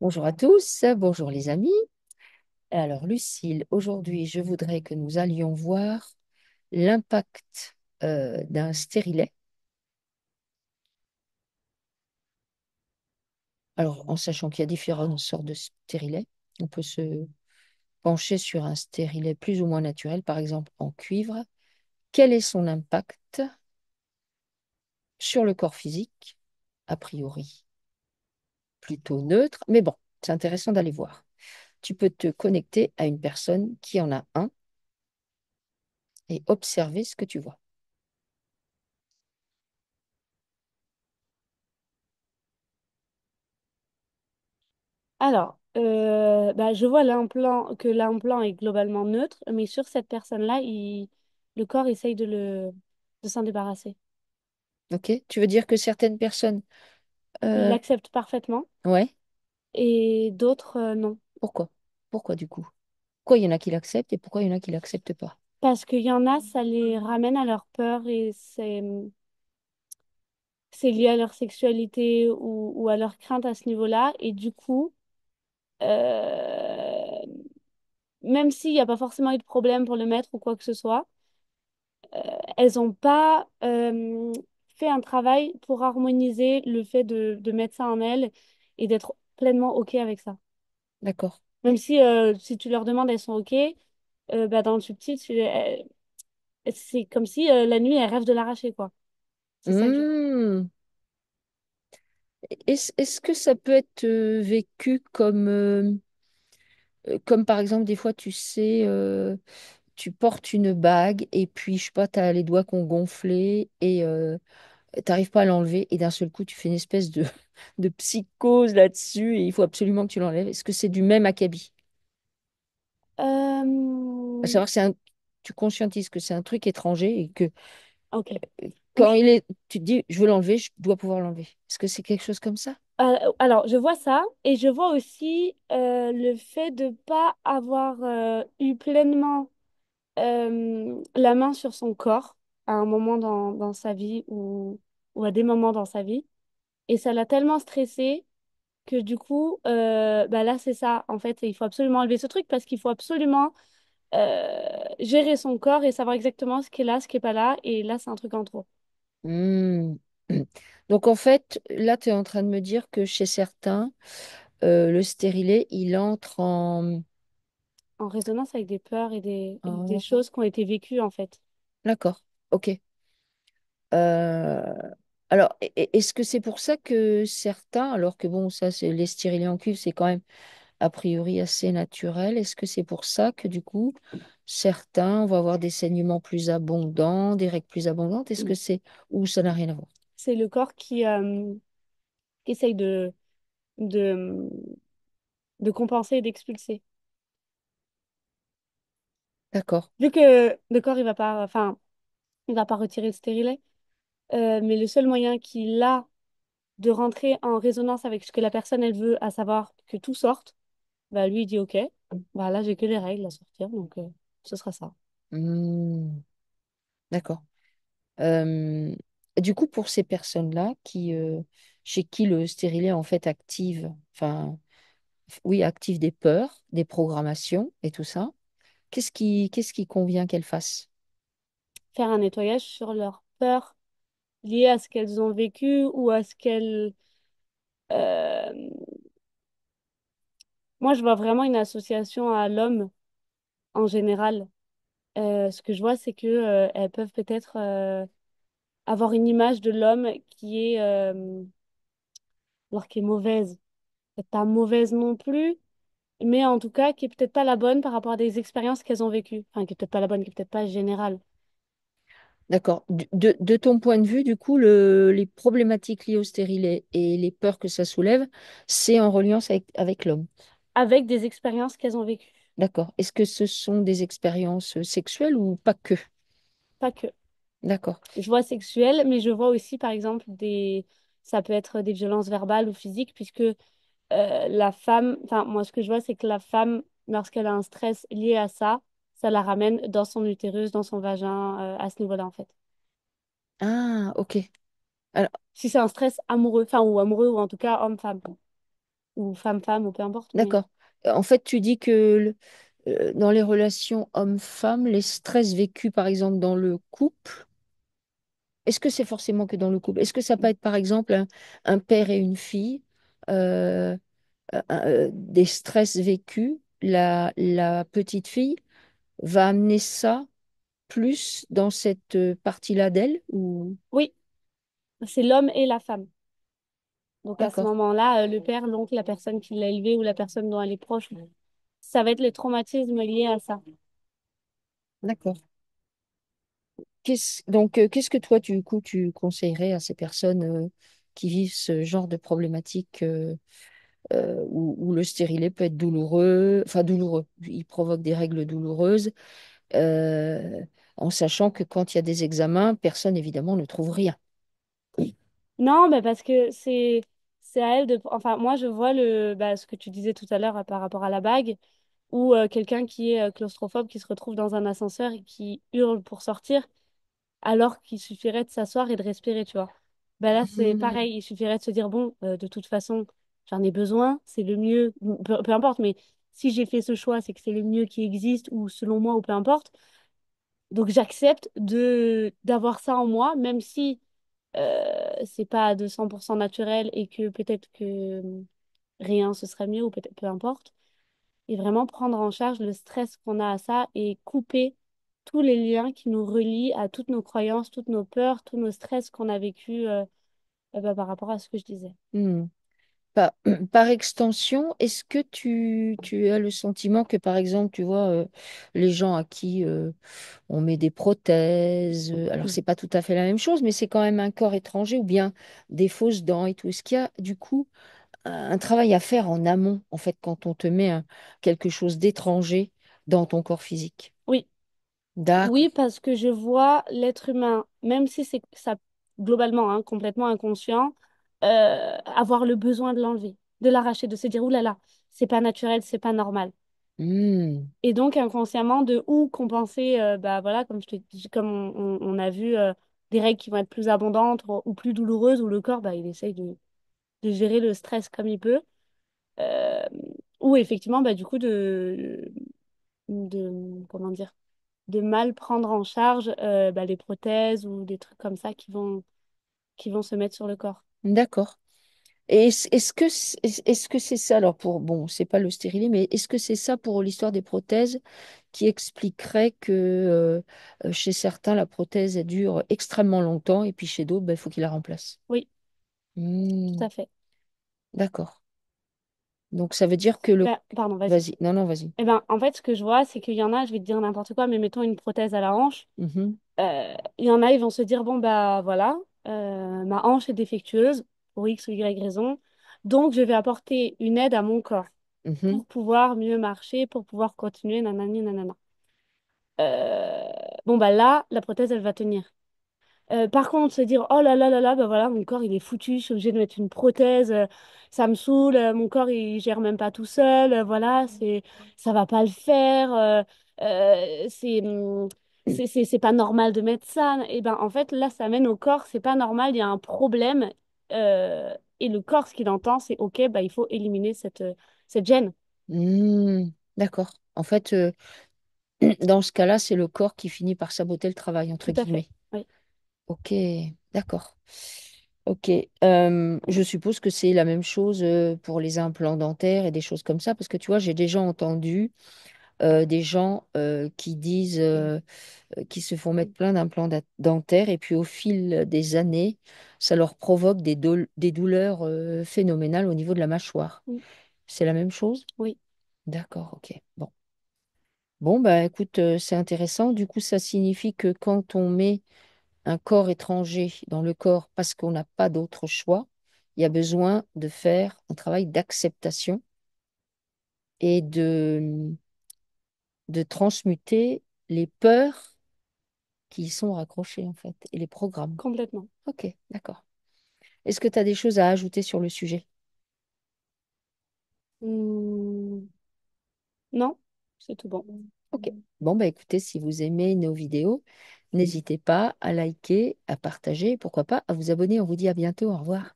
Bonjour à tous, bonjour les amis. Alors Lucille, aujourd'hui je voudrais que nous allions voir l'impact d'un stérilet. Alors en sachant qu'il y a différentes sortes de stérilets, on peut se pencher sur un stérilet plus ou moins naturel, par exemple en cuivre. Quel est son impact sur le corps physique? A priori plutôt neutre, mais bon, c'est intéressant d'aller voir. Tu peux te connecter à une personne qui en a un et observer ce que tu vois. Je vois que l'implant est globalement neutre, mais sur cette personne-là, le corps essaye de s'en débarrasser. Ok? Tu veux dire que certaines personnes... Il euh, l'accepte parfaitement ouais. et d'autres, non. Pourquoi? Pourquoi du coup? Pourquoi il y en a qui l'acceptent et pourquoi il y en a qui l'acceptent pas? Parce qu'il y en a, ça les ramène à leur peur et c'est lié à leur sexualité ou à leur crainte à ce niveau-là. Et du coup, euh, même s'il n'y a pas forcément eu de problème pour le mettre ou quoi que ce soit, elles n'ont pas fait un travail pour harmoniser le fait de mettre ça en elles et d'être pleinement OK avec ça. D'accord. Même si tu leur demandes, elles sont OK, dans le subtil, c'est comme si la nuit, elles rêvent de l'arracher, quoi. C'est ça que je... Hmm. Est-ce que ça peut être vécu comme par exemple des fois tu sais tu portes une bague et puis je sais pas, tu as les doigts qui ont gonflé et t'arrives pas à l'enlever et d'un seul coup tu fais une espèce de, de psychose là-dessus et il faut absolument que tu l'enlèves. Est-ce que c'est du même acabit? À Euh, savoir, tu conscientises que c'est un truc étranger et que OK. quand Oui. il est, tu te dis, je veux l'enlever, je dois pouvoir l'enlever. Est-ce que c'est quelque chose comme ça? Alors, je vois ça et je vois aussi le fait de pas avoir eu pleinement la main sur son corps à un moment dans sa vie ou à des moments dans sa vie. Et ça l'a tellement stressé que du coup, là, c'est ça. En fait, il faut absolument enlever ce truc parce qu'il faut absolument gérer son corps et savoir exactement ce qui est là, ce qui est pas là. Et là, c'est un truc en trop. Hmm. Donc en fait, là, tu es en train de me dire que chez certains, le stérilet, il entre en... En résonance avec des peurs et des en- choses qui ont été vécues, en fait. D'accord, ok. Euh, Alors, est-ce que c'est pour ça que certains, alors que bon, ça, c'est les stérilet en cuivre, c'est quand même a priori assez naturel, est-ce que c'est pour ça que du coup, certains vont avoir des saignements plus abondants, des règles plus abondantes? Est-ce que c'est... ou ça n'a rien à voir? C'est le corps qui essaye de, de compenser et d'expulser. D'accord. Vu que le corps, il va pas retirer le stérilet, mais le seul moyen qu'il a de rentrer en résonance avec ce que la personne, elle veut, à savoir que tout sorte, bah, lui, il dit OK, bah, là, j'ai que les règles à sortir, donc ce sera ça. Hmm, d'accord. Euh, du coup, pour ces personnes-là chez qui le stérilet en fait active, enfin, oui, active des peurs, des programmations et tout ça, qu'est-ce qui convient qu'elles fassent? Faire un nettoyage sur leurs peurs liées à ce qu'elles ont vécu ou à ce qu'elles... euh, Moi, je vois vraiment une association à l'homme en général. Ce que je vois, c'est que elles peuvent peut-être avoir une image de l'homme qui est mauvaise. Peut-être pas mauvaise non plus, mais en tout cas qui est peut-être pas la bonne par rapport à des expériences qu'elles ont vécues. Enfin, qui est peut-être pas la bonne, qui est peut-être pas générale. D'accord. De ton point de vue, du coup, les problématiques liées au stérilet et les peurs que ça soulève, c'est en reliance avec l'homme. Avec des expériences qu'elles ont vécues. D'accord. Est-ce que ce sont des expériences sexuelles ou pas que? Pas que. D'accord. Je vois sexuel, mais je vois aussi, par exemple, ça peut être des violences verbales ou physiques, puisque la femme, enfin, moi, ce que je vois, c'est que la femme, lorsqu'elle a un stress lié à ça, ça la ramène dans son utérus, dans son vagin, à ce niveau-là, en fait. Ah, ok. Alors, Si c'est un stress amoureux, enfin, ou amoureux, ou en tout cas homme-femme. ou femme-femme, ou peu importe, mais D'accord. En fait, tu dis que dans les relations homme-femme, les stress vécus, par exemple, dans le couple, est-ce que c'est forcément que dans le couple? Est-ce que ça peut être, par exemple, un père et une fille, euh, des stress vécus, la petite fille va amener ça plus dans cette partie-là d'elle ou... oui, c'est l'homme et la femme. Donc à ce D'accord, moment-là, le père, l'oncle, la personne qui l'a élevé ou la personne dont elle est proche, ça va être les traumatismes liés à ça. d'accord. Donc, qu'est-ce que toi, du coup, tu conseillerais à ces personnes qui vivent ce genre de problématique où le stérilet peut être douloureux, enfin douloureux, il provoque des règles douloureuses, euh, en sachant que quand il y a des examens, personne, évidemment, ne trouve rien. Non, mais parce que c'est à elle de. Enfin, moi, je vois ce que tu disais tout à l'heure par rapport à la bague, ou quelqu'un qui est claustrophobe qui se retrouve dans un ascenseur et qui hurle pour sortir, alors qu'il suffirait de s'asseoir et de respirer, tu vois. Ben là, c'est Hmm. pareil. Il suffirait de se dire, bon, de toute façon, j'en ai besoin, c'est le mieux, peu importe, mais si j'ai fait ce choix, c'est que c'est le mieux qui existe, ou selon moi, ou peu importe. Donc j'accepte de d'avoir ça en moi, même si c'est pas à 200% naturel et que peut-être que rien ce serait mieux ou peut-être peu importe. Et vraiment prendre en charge le stress qu'on a à ça et couper tous les liens qui nous relient à toutes nos croyances, toutes nos peurs, tous nos stress qu'on a vécu par rapport à ce que je disais. Hmm. Par, par extension, est-ce que tu as le sentiment que, par exemple, tu vois, les gens à qui on met des prothèses, alors c'est pas tout à fait la même chose, mais c'est quand même un corps étranger, ou bien des fausses dents et tout, est-ce qu'il y a du coup un travail à faire en amont, en fait, quand on te met quelque chose d'étranger dans ton corps physique? Oui, D'accord. oui, parce que je vois l'être humain, même si c'est ça globalement complètement inconscient, avoir le besoin de l'enlever, de l'arracher, de se dire, ouh là là, c'est pas naturel, c'est pas normal. Hmm. Et donc inconsciemment de ou compenser, voilà, comme on a vu des règles qui vont être plus abondantes ou plus douloureuses, où le corps il essaye de gérer le stress comme il peut, euh, ou effectivement du coup de comment dire de mal prendre en charge les prothèses ou des trucs comme ça qui vont se mettre sur le corps. D'accord. Et est-ce que c'est ça, alors pour, bon, c'est pas le stérilet, mais est-ce que c'est ça pour l'histoire des prothèses qui expliquerait que chez certains, la prothèse, elle dure extrêmement longtemps et puis chez d'autres, ben, il faut qu'ils la remplacent. Oui, tout Hmm. à fait. D'accord. Donc ça veut dire que le... Pardon, vas-y. Vas-y, non, non, vas-y. Eh ben, en fait, ce que je vois, c'est qu'il y en a, je vais te dire n'importe quoi, mais mettons une prothèse à la hanche. Mhm, Il y en a, ils vont se dire, bon, bah voilà, ma hanche est défectueuse pour X ou Y raison, donc je vais apporter une aide à mon corps mhm, pour pouvoir mieux marcher, pour pouvoir continuer, nanani, nanana. Euh, bon, bah là, la prothèse, elle va tenir. Par contre, se dire, oh là là là là, bah voilà, mon corps il est foutu, je suis obligée de mettre une prothèse, ça me saoule, mon corps il gère même pas tout seul, voilà, ça va pas le faire, c'est pas normal de mettre ça. Et ben en fait, là, ça mène au corps, c'est pas normal, il y a un problème, et le corps, ce qu'il entend, c'est, ok, bah il faut éliminer cette gêne. hmm. D'accord. En fait, dans ce cas-là, c'est le corps qui finit par saboter le travail, entre Tout à fait. guillemets. Oui, Ok, d'accord. Ok, je suppose que c'est la même chose pour les implants dentaires et des choses comme ça, parce que tu vois, j'ai déjà entendu des gens qui disent, qui se font mettre plein d'implants dentaires et puis au fil des années, ça leur provoque des douleurs phénoménales au niveau de la mâchoire. Mm. C'est la même chose? Oui, D'accord, ok. Bon. Bon, bah écoute, c'est intéressant. Du coup, ça signifie que quand on met un corps étranger dans le corps parce qu'on n'a pas d'autre choix, il y a besoin de faire un travail d'acceptation et de transmuter les peurs qui y sont raccrochées, en fait, et les programmes. complètement. Ok, d'accord. Est-ce que tu as des choses à ajouter sur le sujet? Hmm, non, c'est tout bon. Ok. Bon, bah écoutez, si vous aimez nos vidéos, n'hésitez pas à liker, à partager, et pourquoi pas à vous abonner. On vous dit à bientôt. Au revoir.